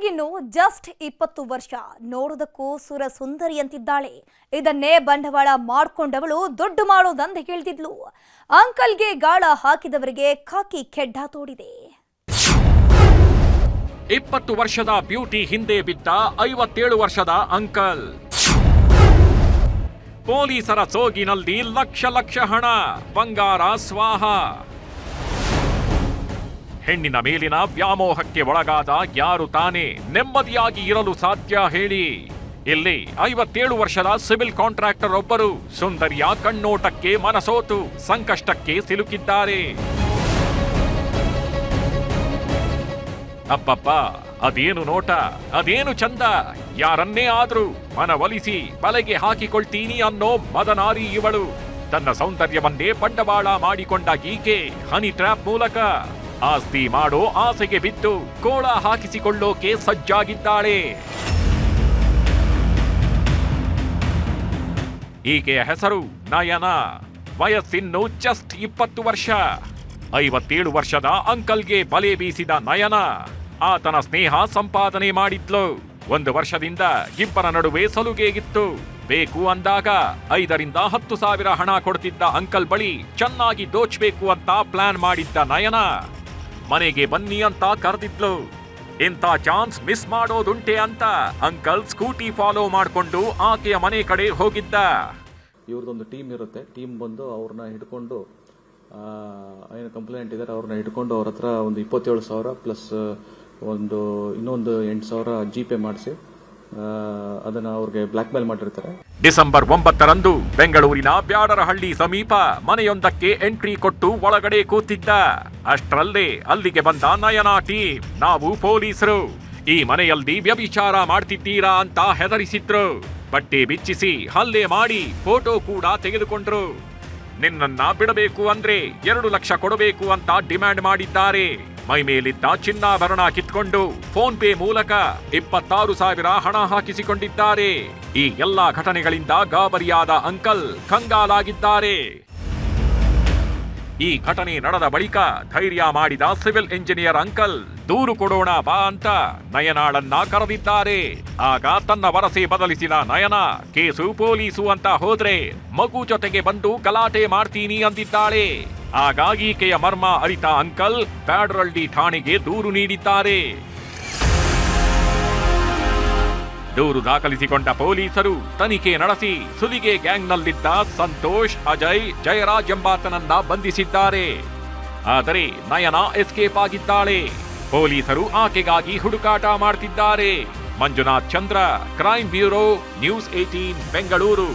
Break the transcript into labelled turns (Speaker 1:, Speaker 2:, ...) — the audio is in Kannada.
Speaker 1: ಹುಡುಗಿನು ಜಸ್ಟ್ 20 ವರ್ಷ, ನೋಡೋದಕ್ಕೂ ಸುರ ಸುಂದರಿಯಂತಿದ್ದಾಳೆ. ಇದನ್ನೇ ಬಂಡವಾಳ ಮಾಡಿಕೊಂಡವಳು ದುಡ್ಡು ಮಾಡೋದಂತ ಹೇಳ್ತಿದ್ಲು. ಅಂಕಲ್ಗೆ ಗಾಳ ಹಾಕಿದವರಿಗೆ ಖಾಕಿ ಕೆಡ್ಡ ತೋಡಿದೆ.
Speaker 2: 20 ವರ್ಷದ ಬ್ಯೂಟಿ ಹಿಂದೆ ಬಿದ್ದ 57 ವರ್ಷದ ಅಂಕಲ್. ಪೊಲೀಸರ ಸೋಗಿನಲ್ಲಿ ಲಕ್ಷ ಹಣ, ಬಂಗಾರ ಸ್ವಾಹ. ಹೆಣ್ಣಿನ ಮೇಲಿನ ವ್ಯಾಮೋಹಕ್ಕೆ ಒಳಗಾದ ಯಾರು ತಾನೇ ನೆಮ್ಮದಿಯಾಗಿ ಇರಲು ಸಾಧ್ಯ ಹೇಳಿ? ಇಲ್ಲಿ 57 ವರ್ಷದ ಸಿವಿಲ್ ಕಾಂಟ್ರಾಕ್ಟರ್ ಒಬ್ಬರು ಸುಂದರಿಯ ಕಣ್ಣೋಟಕ್ಕೆ ಮನಸೋತು ಸಂಕಷ್ಟಕ್ಕೆ ಸಿಲುಕಿದ್ದಾರೆ. ಅಪ್ಪಪ್ಪ, ಅದೇನು ನೋಟ, ಅದೇನು ಚಂದ! ಯಾರನ್ನೇ ಆದ್ರೂ ಮನವೊಲಿಸಿ ಬಲೆಗೆ ಹಾಕಿಕೊಳ್ತೀನಿ ಅನ್ನೋ ಮದನಾರಿ ಇವಳು. ತನ್ನ ಸೌಂದರ್ಯವನ್ನೇ ಬಂಡವಾಳ ಮಾಡಿಕೊಂಡ ಈಕೆ ಹನಿ ಟ್ರ್ಯಾಪ್ ಮೂಲಕ ಆಸ್ತಿ ಮಾಡೋ ಆಸೆಗೆ ಬಿದ್ದು ಕೋಳ ಹಾಕಿಸಿಕೊಳ್ಳೋಕೆ ಸಜ್ಜಾಗಿದ್ದಾಳೆ. ಈಕೆಯ ಹೆಸರು ನಯನ. ವಯಸ್ಸಿನ್ನು ಜಸ್ಟ್ 20 ವರ್ಷ. 57 ವರ್ಷದ ಅಂಕಲ್ಗೆ ಬಲೆ ಬೀಸಿದ ನಯನ ಆತನ ಸ್ನೇಹ ಸಂಪಾದನೆ ಮಾಡಿದ್ಲು. 1 ವರ್ಷದಿಂದ ಇಬ್ಬರ ನಡುವೆ ಸಲುಗೆಗಿತ್ತು. ಬೇಕು ಅಂದಾಗ 5 ರಿಂದ 10 ಸಾವಿರ ಹಣ ಕೊಡ್ತಿದ್ದ ಅಂಕಲ್ ಬಳಿ ಚೆನ್ನಾಗಿ ದೋಚ್ಬೇಕು ಅಂತ ಪ್ಲಾನ್ ಮಾಡಿದ್ದ ನಯನ ಮನೆಗೆ ಬನ್ನಿ ಅಂತ ಕರೆದಿದ್ಲು. ಇಂಥ ಚಾನ್ಸ್ ಮಿಸ್ ಮಾಡೋದುಂಟೆ ಅಂತ ಅಂಕಲ್ ಸ್ಕೂಟಿ ಫಾಲೋ ಮಾಡಿಕೊಂಡು ಆಕೆಯ ಮನೆ ಕಡೆ ಹೋಗಿದ್ದ.
Speaker 3: ಇವ್ರದೊಂದು ಟೀಮ್ ಇರುತ್ತೆ. ಟೀಮ್ ಬಂದು ಅವ್ರನ್ನ ಹಿಡ್ಕೊಂಡು ಏನು ಕಂಪ್ಲೇಂಟ್ ಇದ್ದಾರೆ ಅವ್ರನ್ನ ಹಿಡ್ಕೊಂಡು ಅವ್ರ ಹತ್ರ ಒಂದು 27,000 ಪ್ಲಸ್ ಇನ್ನೊಂದು 8,000 ಜಿಪೇ ಮಾಡಿಸಿ ಅದನ್ನ ಅವ್ರಿಗೆ ಬ್ಲಾಕ್ ಮೇಲ್ ಮಾಡಿರ್ತಾರೆ.
Speaker 2: ಡಿಸೆಂಬರ್ 9ರಂದು ಬೆಂಗಳೂರಿನ ಬ್ಯಾಡರಹಳ್ಳಿ ಸಮೀಪ ಮನೆಯೊಂದಕ್ಕೆ ಎಂಟ್ರಿ ಕೊಟ್ಟು ಒಳಗಡೆ ಕೂತಿದ್ದ. ಅಷ್ಟರಲ್ಲೇ ಅಲ್ಲಿಗೆ ಬಂದ ನಯನ ಟೀಮ್, ನಾವು ಪೊಲೀಸರು, ಈ ಮನೆಯಲ್ಲಿ ವ್ಯಭಿಚಾರ ಮಾಡ್ತಿದ್ದೀರಾ ಅಂತ ಹೆದರಿಸಿದ್ರು. ಬಟ್ಟೆ ಬಿಚ್ಚಿಸಿ ಹಲ್ಲೆ ಮಾಡಿ ಫೋಟೋ ಕೂಡ ತೆಗೆದುಕೊಂಡ್ರು. ನಿನ್ನನ್ನ ಬಿಡಬೇಕು ಅಂದ್ರೆ 2 ಲಕ್ಷ ಕೊಡಬೇಕು ಅಂತ ಡಿಮ್ಯಾಂಡ್ ಮಾಡಿದ್ದಾರೆ. ಮೈ ಮೇಲಿದ್ದ ಚಿನ್ನಾಭರಣ ಕಿತ್ಕೊಂಡು ಫೋನ್ ಪೇ ಮೂಲಕ 26,000 ಹಣ ಹಾಕಿಸಿಕೊಂಡಿದ್ದಾರೆ. ಈ ಎಲ್ಲಾ ಘಟನೆಗಳಿಂದ ಗಾಬರಿಯಾದ ಅಂಕಲ್ ಕಂಗಾಲಾಗಿದ್ದಾರೆ. ಈ ಘಟನೆ ನಡೆದ ಬಳಿಕ ಧೈರ್ಯ ಮಾಡಿದ ಸಿವಿಲ್ ಇಂಜಿನಿಯರ್ ಅಂಕಲ್ ದೂರು ಕೊಡೋಣ ಬಾ ಅಂತ ನಯನಾಳನ್ನ ಕರೆದಿದ್ದಾರೆ. ಆಗ ತನ್ನ ವರಸೆ ಬದಲಿಸಿದ ನಯನ ಕೇಸು ಪೊಲೀಸು ಅಂತ ಹೋದ್ರೆ ಮಗು ಜೊತೆಗೆ ಬಂದು ಗಲಾಟೆ ಮಾಡ್ತೀನಿ ಅಂದಿದ್ದಾಳೆ. ಆಗ ಈಕೆಯ ಮರ್ಮ ಅರಿತ ಅಂಕಲ್ ಬ್ಯಾಡರಹಳ್ಳಿ ಠಾಣೆಗೆ ದೂರು ನೀಡಿದ್ದಾರೆ. ದೂರು ದಾಖಲಿಸಿಕೊಂಡ ಪೊಲೀಸರು ತನಿಖೆ ನಡೆಸಿ ಸುಲಿಗೆ ಗ್ಯಾಂಗ್ನಲ್ಲಿದ್ದ ಸಂತೋಷ್, ಅಜಯ್, ಜಯರಾಜ್ ಎಂಬಾತನನ್ನ ಬಂಧಿಸಿದ್ದಾರೆ. ಆದರೆ ನಯನ ಎಸ್ಕೇಪ್ ಆಗಿದ್ದಾಳೆ. ಪೊಲೀಸರು ಆಕೆಗಾಗಿ ಹುಡುಕಾಟ ಮಾಡ್ತಿದ್ದಾರೆ. ಮಂಜುನಾಥ್ ಚಂದ್ರ, ಕ್ರೈಮ್ ಬ್ಯೂರೋ, ನ್ಯೂಸ್ 18 ಬೆಂಗಳೂರು.